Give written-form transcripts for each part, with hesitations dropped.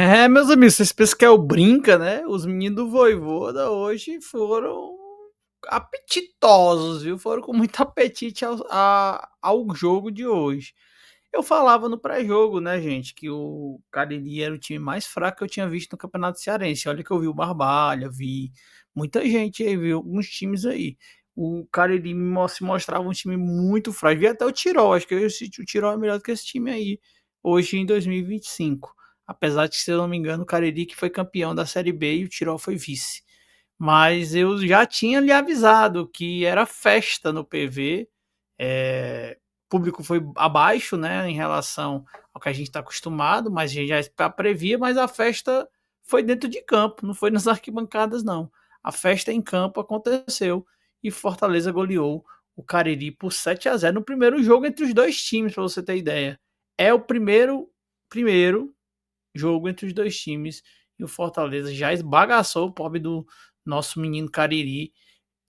É, meus amigos, vocês pensam que é o Brinca, né? Os meninos do Vojvoda hoje foram apetitosos, viu? Foram com muito apetite ao jogo de hoje. Eu falava no pré-jogo, né, gente, que o Cariri era o time mais fraco que eu tinha visto no Campeonato Cearense. Olha que eu vi o Barbalha, vi muita gente aí, vi alguns times aí. O Cariri se mostrava um time muito fraco. Vi até o Tirol, acho que o Tirol é melhor do que esse time aí, hoje em 2025. Apesar de que, se eu não me engano, o Cariri que foi campeão da Série B e o Tirol foi vice. Mas eu já tinha lhe avisado que era festa no PV. O público foi abaixo, né, em relação ao que a gente está acostumado, mas a gente já previa, mas a festa foi dentro de campo, não foi nas arquibancadas, não. A festa em campo aconteceu e Fortaleza goleou o Cariri por 7-0 no primeiro jogo entre os dois times, para você ter ideia. É o primeiro jogo entre os dois times e o Fortaleza já esbagaçou o pobre do nosso menino Cariri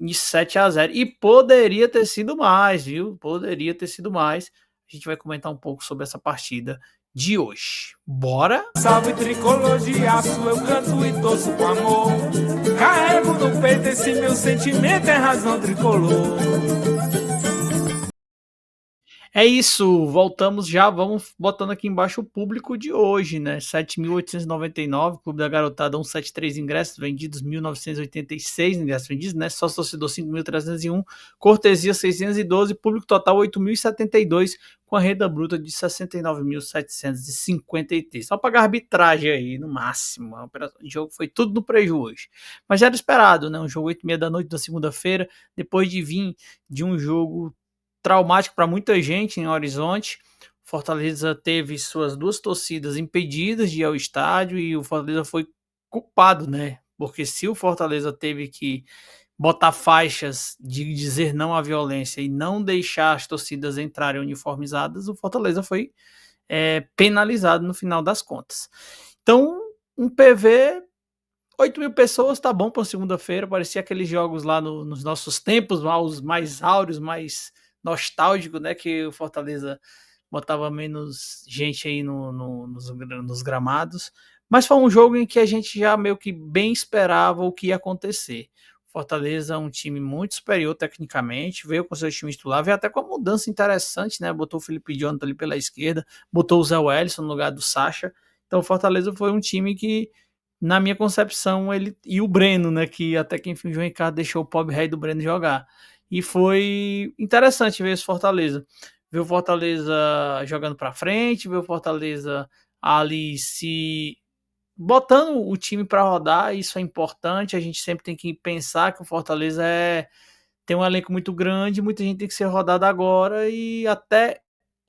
de 7-0. E poderia ter sido mais, viu? Poderia ter sido mais. A gente vai comentar um pouco sobre essa partida de hoje. Bora? Salve tricolor de aço, eu canto e torço com amor. Carrego no peito esse meu sentimento, é razão tricolor. É isso, voltamos já, vamos botando aqui embaixo o público de hoje, né? 7.899, Clube da Garotada 173 ingressos vendidos, 1.986 ingressos vendidos, né? Sócio torcedor 5.301, cortesia 612, público total 8.072, com a renda bruta de 69.753. Só pagar arbitragem aí, no máximo. A operação de jogo foi tudo no prejuízo hoje. Mas já era esperado, né? Um jogo 8h30 da noite da segunda-feira, depois de vir de um jogo traumático para muita gente em Horizonte. Fortaleza teve suas duas torcidas impedidas de ir ao estádio e o Fortaleza foi culpado, né? Porque se o Fortaleza teve que botar faixas de dizer não à violência e não deixar as torcidas entrarem uniformizadas, o Fortaleza foi penalizado no final das contas. Então, um PV, 8.000 pessoas, tá bom para segunda-feira. Parecia aqueles jogos lá nos nossos tempos, os mais áureos, mais nostálgicos, né? Que o Fortaleza botava menos gente aí nos gramados. Mas foi um jogo em que a gente já meio que bem esperava o que ia acontecer. Fortaleza é um time muito superior tecnicamente, veio com seu time titular, veio até com uma mudança interessante, né? Botou o Felipe Jonathan ali pela esquerda, botou o Zé Wellison no lugar do Sacha. Então o Fortaleza foi um time que, na minha concepção, ele e o Breno, né, que até que enfim o João Ricardo deixou o pobre rei do Breno jogar. E foi interessante ver esse Fortaleza. Ver o Fortaleza jogando para frente, ver o Fortaleza ali se botando o time para rodar, isso é importante. A gente sempre tem que pensar que o Fortaleza tem um elenco muito grande, muita gente tem que ser rodada agora e até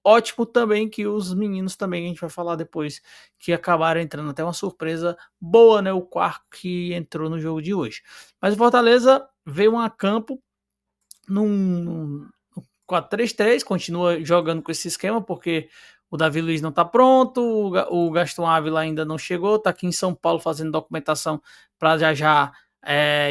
ótimo também que os meninos também, a gente vai falar depois, que acabaram entrando, até uma surpresa boa, né, o Quark que entrou no jogo de hoje. Mas o Fortaleza veio a campo num 4-3-3, continua jogando com esse esquema, porque o Davi Luiz não está pronto, o Gaston Ávila ainda não chegou, está aqui em São Paulo fazendo documentação para já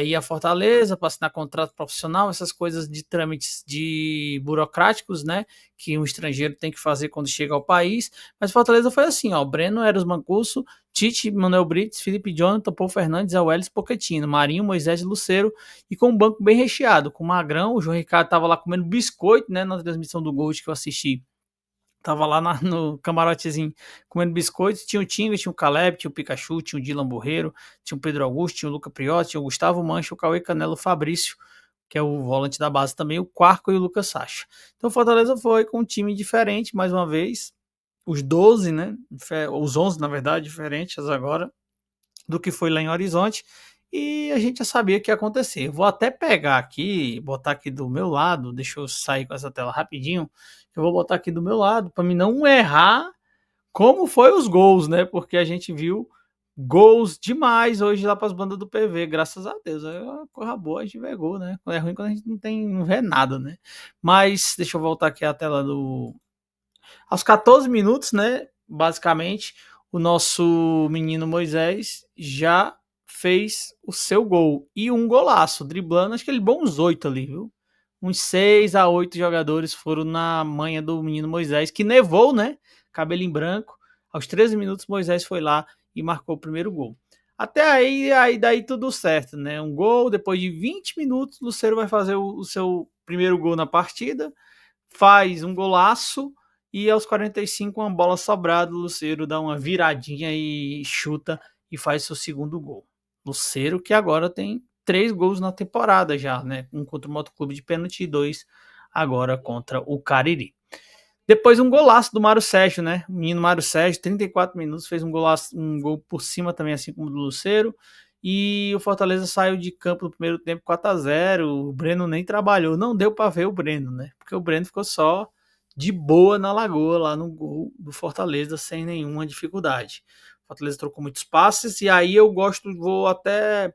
ir a Fortaleza para assinar contrato profissional, essas coisas de trâmites de burocráticos, né, que um estrangeiro tem que fazer quando chega ao país. Mas Fortaleza foi assim, ó, Breno, Eros Mancuso, Tite, Manuel Brites, Felipe Jonathan, Paul Fernandes, Awelles, Pochettino, Marinho, Moisés e Lucero, e com um banco bem recheado, com o Magrão, o João Ricardo tava lá comendo biscoito, né, na transmissão do Gold que eu assisti. Tava lá no camarotezinho comendo biscoitos. Tinha o Tinga, tinha o Caleb, tinha o Pikachu, tinha o Dylan Borreiro, tinha o Pedro Augusto, tinha o Luca Priotti, tinha o Gustavo Mancha, o Cauê Canelo, o Fabrício, que é o volante da base também, o Quarco e o Lucas Sacha. Então o Fortaleza foi com um time diferente, mais uma vez. Os 12, né? Os 11, na verdade, diferentes agora do que foi lá em Horizonte. E a gente já sabia que ia acontecer. Eu vou até pegar aqui, botar aqui do meu lado, deixa eu sair com essa tela rapidinho. Eu vou botar aqui do meu lado para mim não errar como foi os gols, né? Porque a gente viu gols demais hoje lá para as bandas do PV, graças a Deus. É uma coisa boa, a gente vê gol, né? É ruim quando a gente não vê nada, né? Mas deixa eu voltar aqui a tela do. Aos 14 minutos, né? Basicamente, o nosso menino Moisés já fez o seu gol. E um golaço, driblando, acho que ele bom uns 8 ali, viu? Uns 6 a 8 jogadores foram na manha do menino Moisés, que nevou, né? Cabelo em branco. Aos 13 minutos, Moisés foi lá e marcou o primeiro gol. Até aí daí tudo certo, né? Um gol, depois de 20 minutos, o Lucero vai fazer o seu primeiro gol na partida, faz um golaço e aos 45 uma bola sobrada, o Lucero dá uma viradinha e chuta e faz seu segundo gol. Lucero que agora tem 3 gols na temporada já, né? Um contra o Motoclube de pênalti e 2 agora contra o Cariri. Depois um golaço do Mário Sérgio, né? O menino Mário Sérgio, 34 minutos, fez um golaço, um gol por cima também, assim como o do Lucero. E o Fortaleza saiu de campo no primeiro tempo 4-0. O Breno nem trabalhou, não deu para ver o Breno, né? Porque o Breno ficou só de boa na lagoa, lá no gol do Fortaleza, sem nenhuma dificuldade. O Fortaleza trocou muitos passes, e aí eu gosto, vou até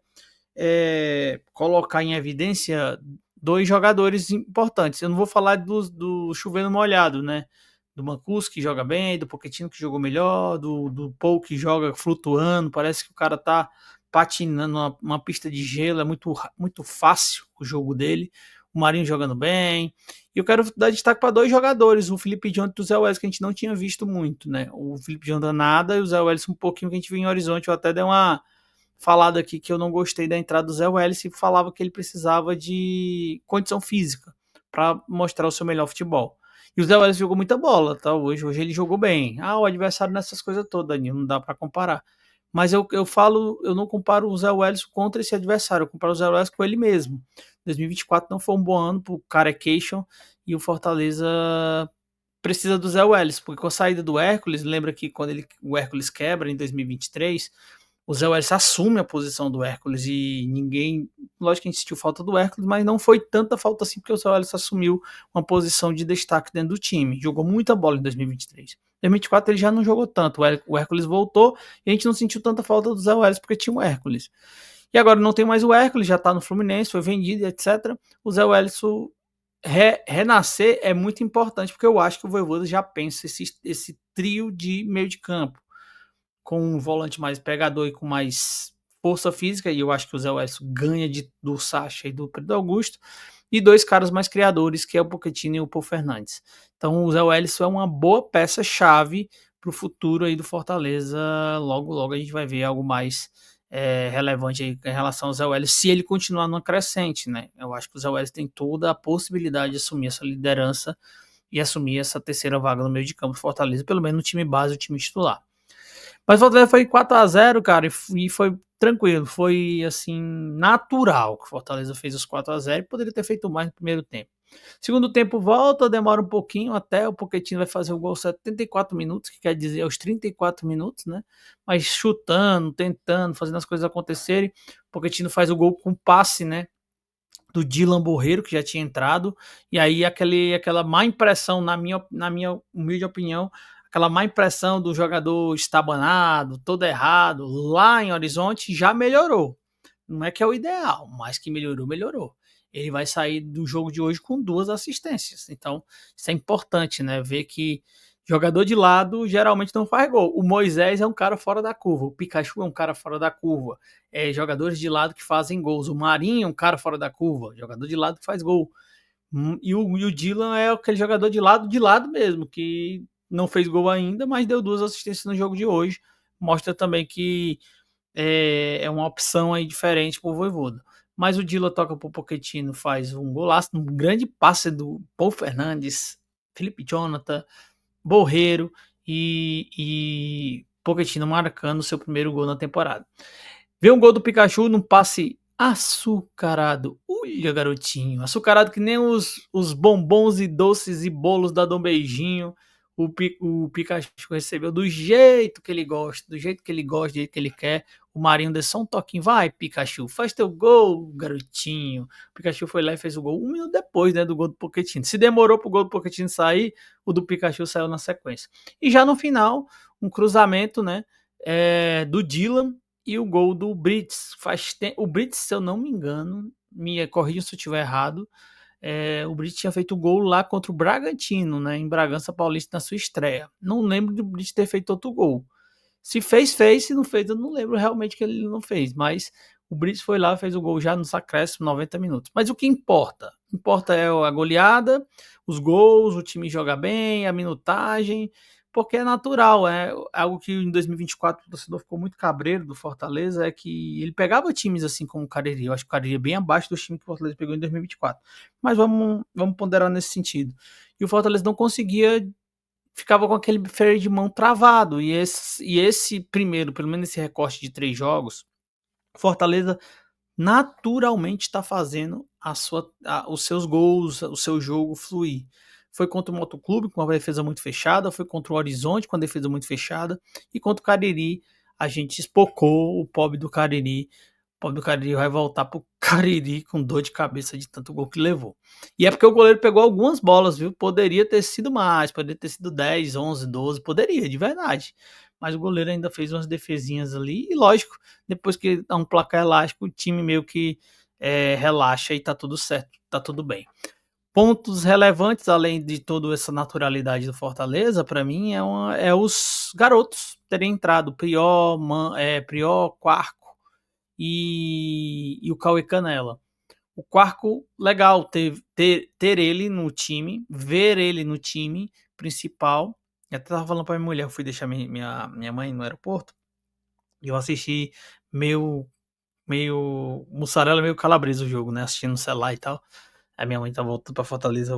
colocar em evidência 2 jogadores importantes. Eu não vou falar do chovendo molhado, né? Do Mancuso, que joga bem, do Pochettino, que jogou melhor, do Paul, que joga flutuando. Parece que o cara tá patinando uma pista de gelo. É muito, muito fácil o jogo dele. O Marinho jogando bem. E eu quero dar destaque para 2 jogadores, o Felipe Jonathan e o Zé Welles, que a gente não tinha visto muito, né? O Felipe Jonathan nada e o Zé Welles um pouquinho que a gente viu em Horizonte. Eu até dei uma falado aqui que eu não gostei da entrada do Zé Welles e falava que ele precisava de condição física para mostrar o seu melhor futebol. E o Zé Welles jogou muita bola, tá? Hoje ele jogou bem. O adversário nessas coisas todas, Danilo, não dá para comparar. Mas eu falo, eu não comparo o Zé Welles contra esse adversário, eu comparo o Zé Welles com ele mesmo. 2024 não foi um bom ano pro Carecation e o Fortaleza precisa do Zé Welles, porque com a saída do Hércules, lembra que quando o Hércules quebra em 2023, o Zé Welles assume a posição do Hércules e ninguém. Lógico que a gente sentiu falta do Hércules, mas não foi tanta falta assim, porque o Zé Welles assumiu uma posição de destaque dentro do time. Jogou muita bola em 2023. Em 2024 ele já não jogou tanto. O Hércules voltou e a gente não sentiu tanta falta do Zé Welles porque tinha o Hércules. E agora não tem mais o Hércules, já tá no Fluminense, foi vendido, etc. O Zé Welles renascer é muito importante, porque eu acho que o Vojvoda já pensa esse trio de meio de campo com um volante mais pegador e com mais força física, e eu acho que o Zé Welles ganha do Sacha e do Pedro Augusto, e 2 caras mais criadores, que é o Pochettino e o Paul Fernandes. Então o Zé Welles é uma boa peça-chave para o futuro aí do Fortaleza. Logo, logo a gente vai ver algo mais relevante aí em relação ao Zé Welles, se ele continuar numa crescente, né? Eu acho que o Zé Welles tem toda a possibilidade de assumir essa liderança e assumir essa terceira vaga no meio de campo do Fortaleza, pelo menos no time base, o time titular. Mas o Fortaleza foi 4-0, cara, e foi tranquilo, foi assim, natural que o Fortaleza fez os 4-0 e poderia ter feito mais no primeiro tempo. Segundo tempo volta, demora um pouquinho até o Pochettino vai fazer o gol aos 74 minutos, que quer dizer aos 34 minutos, né? Mas chutando, tentando, fazendo as coisas acontecerem. O Pochettino faz o gol com passe, né? Do Dylan Borreiro, que já tinha entrado, e aí aquela má impressão, na minha humilde opinião, aquela má impressão do jogador estabanado, todo errado, lá em Horizonte, já melhorou. Não é que é o ideal, mas que melhorou. Ele vai sair do jogo de hoje com 2 assistências. Então, isso é importante, né? Ver que jogador de lado geralmente não faz gol. O Moisés é um cara fora da curva, o Pikachu é um cara fora da curva. Jogadores de lado que fazem gols. O Marinho é um cara fora da curva, jogador de lado que faz gol. E o Dylan é aquele jogador de lado mesmo, que não fez gol ainda, mas deu 2 assistências no jogo de hoje. Mostra também que é uma opção aí diferente pro Vojvoda. Mas o Dylan toca pro Pochettino, faz um golaço, um grande passe do Paul Fernandes, Felipe Jonathan, Borreiro e Pochettino marcando seu primeiro gol na temporada. Vê um gol do Pikachu num passe açucarado. Olha, garotinho. Açucarado que nem os bombons e doces e bolos da Dom Beijinho. O Pikachu recebeu do jeito que ele gosta, do jeito que ele quer. O Marinho deu só um toquinho. Vai, Pikachu, faz teu gol, garotinho. O Pikachu foi lá e fez o gol 1 minuto depois, né, do gol do Pochettino. Se demorou pro gol do Pochettino sair, o do Pikachu saiu na sequência. E já no final, um cruzamento, né, do Dylan e o gol do Brits. O Brits, se eu não me engano, me corrija se eu estiver errado, o Brits tinha feito o gol lá contra o Bragantino, né, em Bragança Paulista, na sua estreia. Não lembro do Brits ter feito outro gol. Se fez, se não fez, eu não lembro realmente que ele não fez, mas o Brits foi lá, fez o gol já nos acréscimos, 90 minutos. Mas o que importa? É a goleada, os gols, o time joga bem, a minutagem. porque é natural, é algo que em 2024 o torcedor ficou muito cabreiro do Fortaleza, é que ele pegava times assim como o Cariri, eu acho que o Cariri é bem abaixo dos times que o Fortaleza pegou em 2024, mas vamos ponderar nesse sentido. E o Fortaleza não conseguia, ficava com aquele freio de mão travado, e esse primeiro, pelo menos esse recorte de 3 jogos, Fortaleza naturalmente está fazendo os seus gols, o seu jogo fluir. Foi contra o Motoclube com uma defesa muito fechada, foi contra o Horizonte com a defesa muito fechada, e contra o Cariri a gente espocou o pobre do Cariri. O pobre do Cariri vai voltar pro Cariri com dor de cabeça de tanto gol que levou. E é porque o goleiro pegou algumas bolas, viu? Poderia ter sido mais, poderia ter sido 10, 11, 12, poderia, de verdade. Mas o goleiro ainda fez umas defesinhas ali, e lógico, depois que dá um placar elástico, o time meio que relaxa e tá tudo certo, tá tudo bem. Pontos relevantes, além de toda essa naturalidade do Fortaleza, para mim, é os garotos terem entrado, Prior, Quarco e o Cauê Canela. O Quarco, legal ter ele no time, ver ele no time principal. Eu até tava falando pra minha mulher, eu fui deixar minha mãe no aeroporto, e eu assisti meio mussarela, meio calabresa o jogo, né? Assistindo no celular e tal. A minha mãe tá voltou pra Fortaleza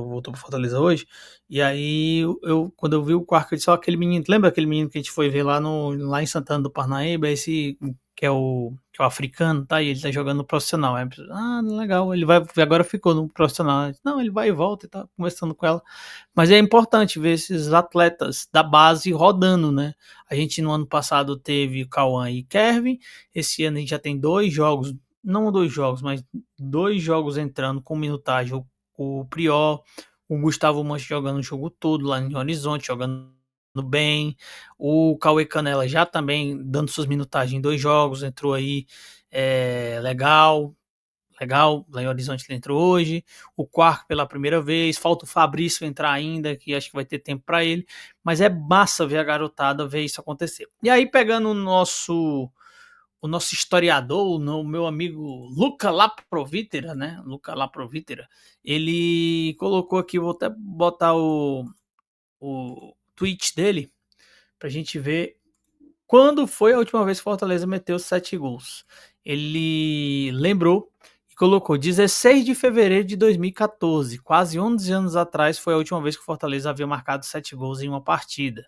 hoje. E aí, quando eu vi o Quark, eu disse: ó, aquele menino, lembra aquele menino que a gente foi ver lá em Santana do Parnaíba? Esse que é o africano, tá? E ele tá jogando no profissional. Aí, legal, ele vai, agora ficou no profissional. Eu disse, não, ele vai e volta e tá conversando com ela. Mas é importante ver esses atletas da base rodando, né? A gente no ano passado teve Cauã e Kevin. Esse ano a gente já tem 2 jogos, não 2 jogos, mas 2 jogos entrando com minutagem. O Prior, o Gustavo Mancha jogando o jogo todo lá em Horizonte, jogando bem. O Cauê Canela já também dando suas minutagens em 2 jogos, entrou aí, legal. Legal, lá em Horizonte ele entrou hoje. O Quark pela primeira vez. Falta o Fabrício entrar ainda, que acho que vai ter tempo para ele. Mas é massa ver a garotada ver isso acontecer. E aí, pegando o nosso historiador, o meu amigo Luca Laprovítera, né? Luca Laprovítera, ele colocou aqui, vou até botar o tweet dele pra gente ver quando foi a última vez que o Fortaleza meteu 7 gols. Ele lembrou e colocou 16 de fevereiro de 2014, quase 11 anos atrás foi a última vez que o Fortaleza havia marcado 7 gols em uma partida.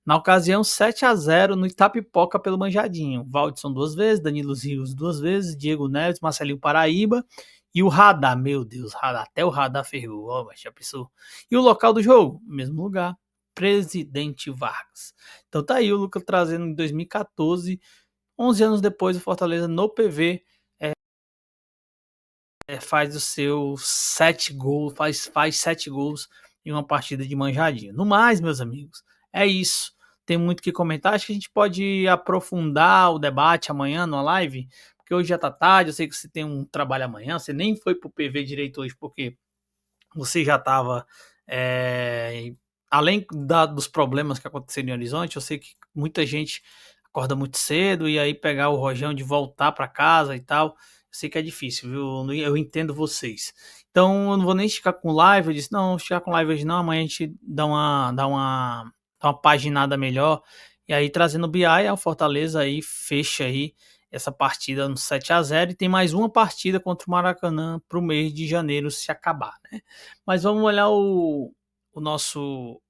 Na ocasião, 7-0 no Itapipoca pelo Manjadinho. Valdson 2 vezes, Danilo Rios 2 vezes, Diego Neves, Marcelinho Paraíba e o Radar. Meu Deus, até o Radar ferrou, ó, mas já pensou. E o local do jogo? Mesmo lugar, Presidente Vargas. Então tá aí o Lucas trazendo em 2014, 11 anos depois, o Fortaleza no PV faz os seus 7 gols, faz 7 gols em uma partida de Manjadinho. No mais, meus amigos, é isso. Tem muito o que comentar. Acho que a gente pode aprofundar o debate amanhã numa live, porque hoje já tá tarde. Eu sei que você tem um trabalho amanhã. Você nem foi pro PV direito hoje, porque você já estava. Além dos problemas que aconteceram em Horizonte, eu sei que muita gente acorda muito cedo e aí pegar o rojão de voltar para casa e tal. Eu sei que é difícil, viu? Eu entendo vocês. Então eu não vou nem esticar com live. Eu disse: não, não esticar com live hoje não. Amanhã a gente dá uma paginada melhor. E aí trazendo o BI, a Fortaleza aí fecha aí essa partida no 7-0 e tem mais uma partida contra o Maracanã para o mês de janeiro se acabar, né? Mas vamos olhar o nosso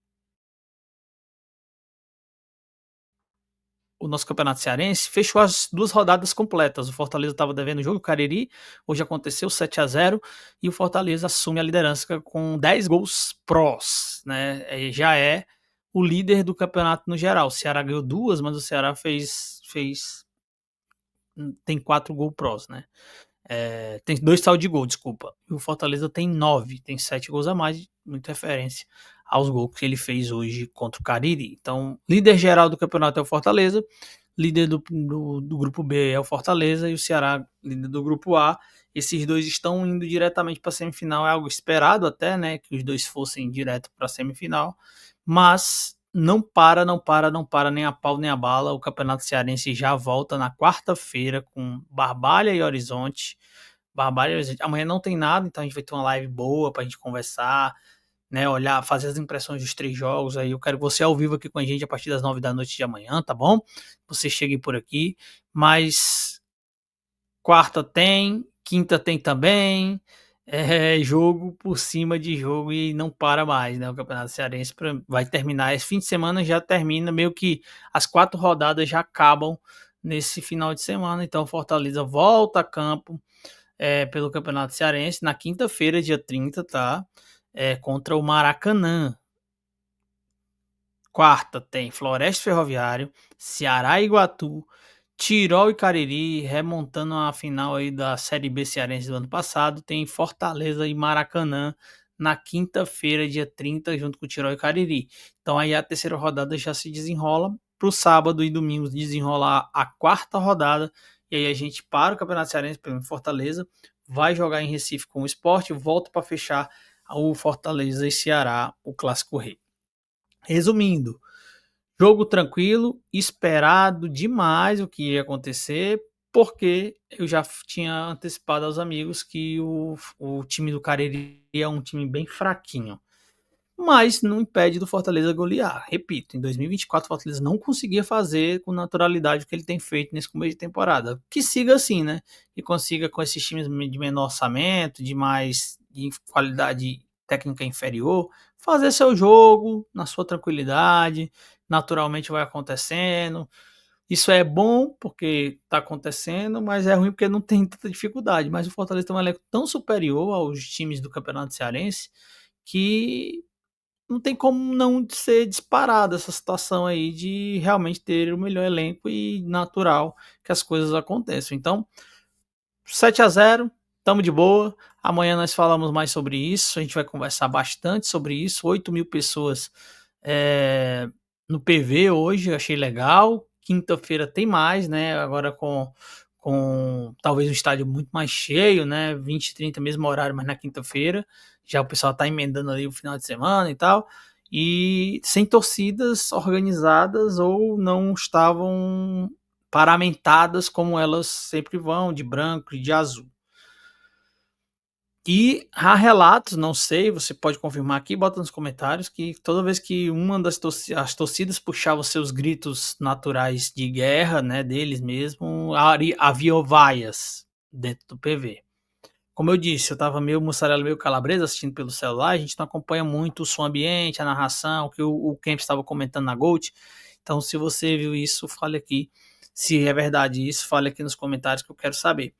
campeonato cearense. Fechou as 2 rodadas completas. O Fortaleza estava devendo o jogo, o Cariri, hoje aconteceu 7-0 e o Fortaleza assume a liderança com 10 gols prós, né? Já é o líder do campeonato no geral. O Ceará ganhou 2, mas o Ceará tem 4 gols prós, né? Tem 2 saldos de gol, desculpa. E o Fortaleza tem 9, tem 7 gols a mais, muita referência aos gols que ele fez hoje contra o Cariri. Então, líder geral do campeonato é o Fortaleza, líder do grupo B é o Fortaleza e o Ceará, líder do grupo A. Esses dois estão indo diretamente para a semifinal, é algo esperado até, né? Que os dois fossem direto para a semifinal, mas não para, não para, não para nem a pau nem a bala. O Campeonato Cearense já volta na quarta-feira com Barbalha e Horizonte. Barbalha e Horizonte. Amanhã não tem nada, então a gente vai ter uma live boa pra gente conversar. né, olhar, fazer as impressões dos 3 jogos. Aí eu quero você ao vivo aqui com a gente a partir das 9 da noite de amanhã, tá bom? Você chegue por aqui, mas quarta tem, quinta tem também, jogo por cima de jogo e não para mais, né? O Campeonato Cearense vai terminar esse fim de semana, já termina, meio que as 4 rodadas já acabam nesse final de semana, então o Fortaleza volta a campo pelo Campeonato Cearense na quinta-feira, dia 30, tá? Contra o Maracanã. Quarta tem Floresta e Ferroviário, Ceará e Iguatu, Tirol e Cariri, remontando a final aí da Série B cearense do ano passado, tem Fortaleza e Maracanã na quinta-feira, dia 30, junto com o Tirol e Cariri. Então aí a terceira rodada já se desenrola, pro sábado e domingo desenrolar a quarta rodada, e aí a gente para o Campeonato Cearense pelo Fortaleza, vai jogar em Recife com o Sport, volta para fechar o Fortaleza e Ceará, o Clássico Rei. Resumindo, jogo tranquilo, esperado demais o que ia acontecer, porque eu já tinha antecipado aos amigos que o time do Cariri é um time bem fraquinho. Mas não impede do Fortaleza golear. Repito, em 2024 o Fortaleza não conseguia fazer com naturalidade o que ele tem feito nesse começo de temporada. Que siga assim, né? E consiga com esses times de menor orçamento, de qualidade técnica inferior, fazer seu jogo na sua tranquilidade, naturalmente vai acontecendo. Isso é bom porque está acontecendo, mas é ruim porque não tem tanta dificuldade. Mas o Fortaleza tem um elenco tão superior aos times do Campeonato Cearense que não tem como não ser disparada essa situação aí de realmente ter o melhor elenco e natural que as coisas aconteçam. Então, 7-0, tamo de boa. Amanhã nós falamos mais sobre isso. A gente vai conversar bastante sobre isso. 8.000 pessoas no PV hoje, eu achei legal. Quinta-feira tem mais, né? Agora com talvez um estádio muito mais cheio, né? 20, 30, mesmo horário, mas na quinta-feira. Já o pessoal tá emendando ali o final de semana e tal. E sem torcidas organizadas ou não estavam paramentadas como elas sempre vão, de branco e de azul. E há relatos, não sei, você pode confirmar aqui, bota nos comentários, que toda vez que uma das as torcidas puxava seus gritos naturais de guerra, né, deles mesmo, havia vaias dentro do PV. Como eu disse, eu tava meio mussarela, meio calabresa assistindo pelo celular, a gente não acompanha muito o som ambiente, a narração, o que o Kemp estava comentando na Gold. Então, se você viu isso, fale aqui. Se é verdade isso, fale aqui nos comentários que eu quero saber.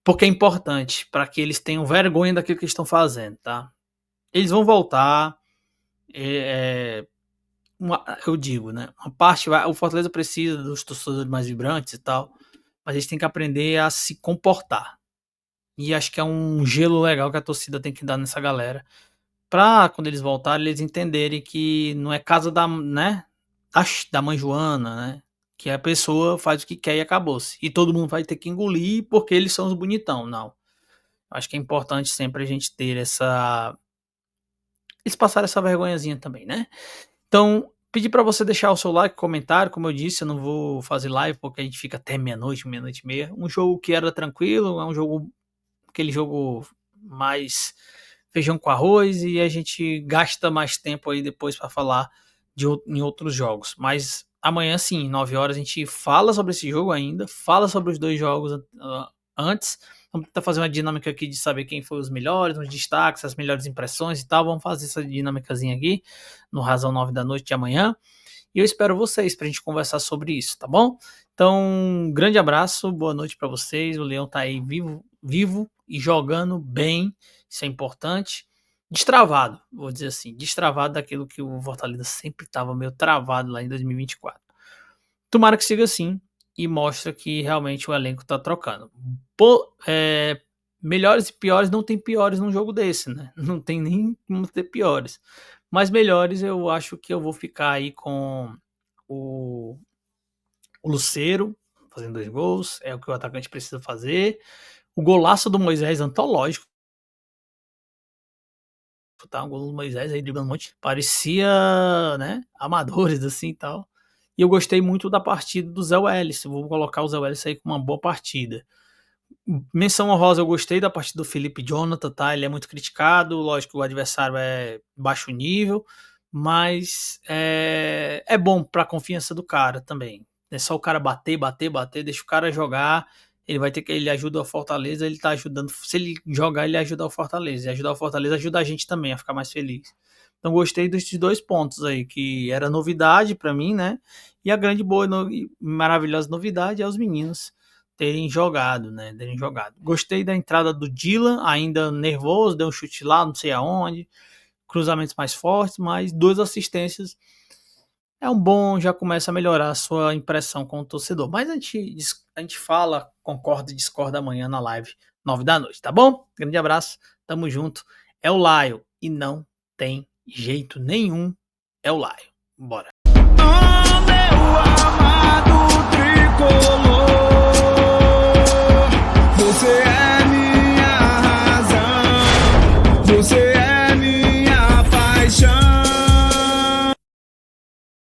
Porque é importante para que eles tenham vergonha daquilo que estão fazendo, tá? Eles vão voltar. Eu digo, né? Uma parte o Fortaleza precisa dos torcedores mais vibrantes e tal, mas eles têm que aprender a se comportar. E acho que é um gelo legal que a torcida tem que dar nessa galera, para quando eles voltarem eles entenderem que não é casa da, né, da mãe Joana, né? Que a pessoa faz o que quer e acabou-se. E todo mundo vai ter que engolir porque eles são os bonitão. Não. Acho que é importante sempre a gente ter eles passaram essa vergonhazinha também, né? Então, pedir para você deixar o seu like, comentário, como eu disse, eu não vou fazer live porque a gente fica até meia-noite, meia-noite e meia. Um jogo que era tranquilo, é um jogo, aquele jogo mais feijão com arroz e a gente gasta mais tempo aí depois para falar em outros jogos. Mas amanhã sim, 9 horas, a gente fala sobre esse jogo ainda, fala sobre os 2 jogos antes. Vamos tentar fazer uma dinâmica aqui de saber quem foi os melhores, os destaques, as melhores impressões e tal. Vamos fazer essa dinâmicazinha aqui no Razão 9 da noite de amanhã. E eu espero vocês pra gente conversar sobre isso, tá bom? Então, um grande abraço, boa noite para vocês. O Leão tá aí vivo e jogando bem, isso é importante. Destravado, vou dizer assim, destravado daquilo que o Fortaleza sempre estava meio travado lá em 2024. Tomara que siga assim e mostra que realmente o elenco tá trocando. Melhores e piores não tem piores num jogo desse, né? Não tem nem como ter piores. Mas melhores eu acho que eu vou ficar aí com o Lucero fazendo 2 gols, é o que o atacante precisa fazer. O golaço do Moisés antológico, tá? O gol do Moisés aí driblando um monte. Parecia, né, amadores assim e tal. E eu gostei muito da partida do Zé Welles. Vou colocar o Zé Welles aí com uma boa partida. Menção honrosa, eu gostei da partida do Felipe Jonathan, tá? Ele é muito criticado, lógico que o adversário é baixo nível, mas é bom pra confiança do cara também. É só o cara bater, deixa o cara jogar, ele ajuda o Fortaleza, ele tá ajudando, se ele jogar, ele ajuda o Fortaleza, e ajudar o Fortaleza ajuda a gente também a ficar mais feliz. Então gostei desses 2 pontos aí, que era novidade pra mim, né? E a grande boa e maravilhosa novidade é os meninos terem jogado, né? Terem jogado. Gostei da entrada do Dylan, ainda nervoso, deu um chute lá, não sei aonde, cruzamentos mais fortes, mas 2 assistências é um bom, já começa a melhorar a sua impressão com o torcedor. Mas a gente fala, concorda e discorda amanhã na live, 9 da noite, tá bom? Grande abraço, tamo junto. É o Laio e não tem jeito nenhum, é o Laio. Bora. Oh, meu amado tricolor, você é minha razão, você é minha paixão.